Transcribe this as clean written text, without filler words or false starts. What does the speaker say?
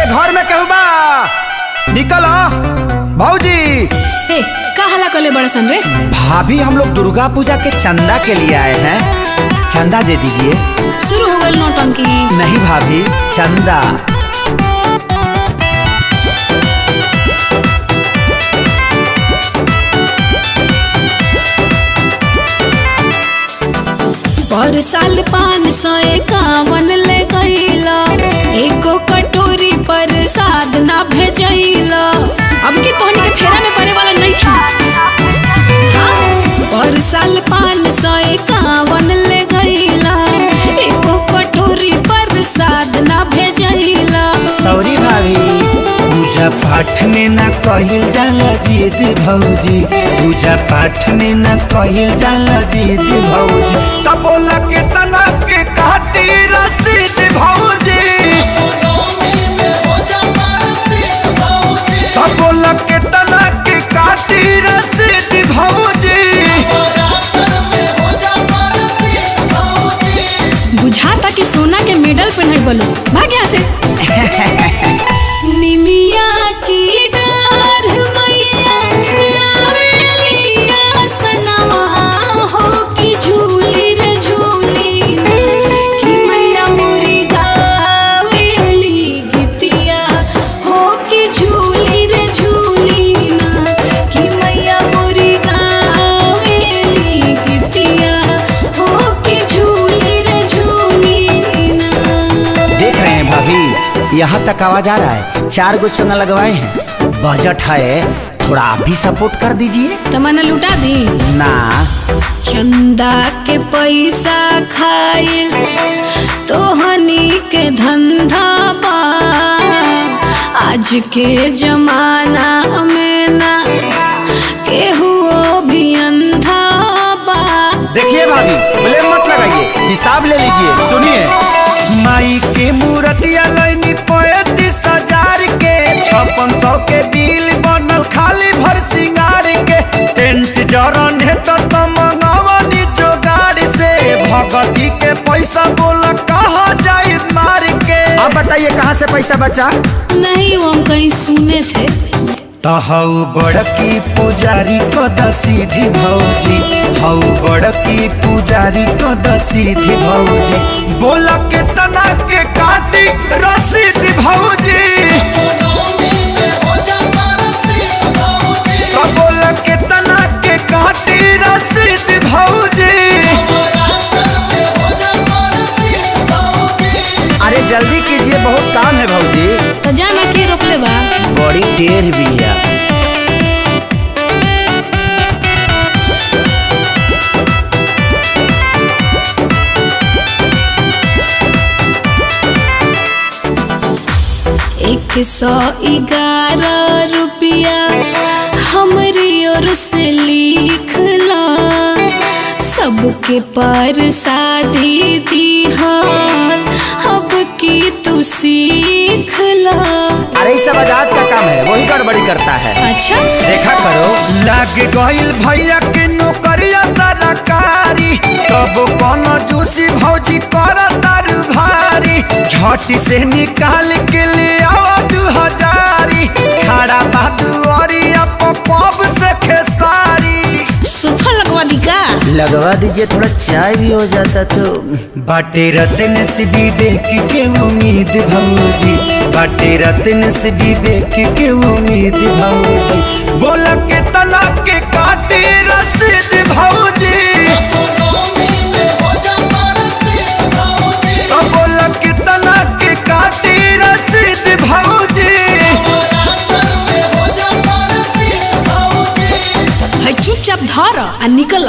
घर में कहू बा निकलो भौजी। ए का हला कले बड़ा सन रे? भाभी हम लोग दुर्गा पूजा के चंदा के लिए आए हैं, चंदा दे दीजिए। शुरू हो गई नौटंकी। नहीं भाभी, चंदा। पर साल 551 ले गईला, एको कटोरी पर साद ना भेजैला। अब की तोहनी के फेरा में पड़े वाला नहीं था। हाँ? पर साल 551 ले गईला, एको कटोरी पर साद ना भेजैला। सॉरी भाभी, पूजा पाठ में न कहिल जाला जिद भौजी, पूजा पाठ में न कहिल जाला जिद भौजी। तब बोला के तना के काटी रसीद भौजी, तब बोला के तना के काटी रसीद भौजी। बुझाता कि सोना के मेडल पहनाई बोलो, भाग यहाँ से। निमिया की डार मैया लावेलिया सनवा हो कि झूली रे झूली, कि मैया मोरी गावेली गीतिया हो कि झूली रे झूली ना, कि मैया मोरी गावेली गीतिया हो कि झूली रे झूली ना। देख रहे हैं भाभी, यहाँ तक आवाज आ रहा है। 4 गो चंदा लगवाए हैं, बजट है, थोड़ा आप भी सपोर्ट कर दीजिए। तमन्ना लुटा दी ना। चंदा के पैसा खाइल तोहनी के धंधा बा, आज के जमाना में ना केहू भी अंधा बा। देखिए भाभी, ब्लेम मत लगाइए, हिसाब ले लीजिए। सुनिए, माई के मूर्तिया लैनी 35,000 के, 5600 के बिल बनल खाली भर सिंगार के। टेंट जरन है तो मंगवनी जोगाड़ से, भगती के पैसा बोला कहाँ जाए मार के। अब बताइए कहाँ से पैसा बचा? नहीं, वो हम कहीं सुने थे। हऊ बड़की पुजारी कद सीधी भौजी, हऊ बड़की पुजारी कद सीधी भौजी। बोला के तना के काटी रसीद भौजी, बोला के तना के काटी रसीद भौजी। अरे जल्दी कीजिए, बहुत काम है भौजी। तो जाना के रोक ले बा। बड़ी टेढ़ भी है। ₹111 हमारी ओर से लिखला, सबके पर शादी दीहार अब की तू सीखला। अरे ये सब आजाद का काम है, वही गड़बड़ी करता है। अच्छा देखा करो, लाग गइल भैया के नौकरिया सरकारी, तब कोनो जूसी भौजी कर तार भारी। झटी से निकाल के ले आओ 2000, खड़ा बहादुरिया पप से खेसारी। सोफा लगवा दी का? लगवा दीजिए, थोड़ा चाय भी हो जाता तो। बाटे रतन से विवेक के उम्मीद भौजी, बाटे रतन से विवेक के उम्मीद भौजी। बोला के तना के काटे रसीद भौजी, तो बोला के तना के काटे रसीद भौजी। चुपचाप धर आ निकल।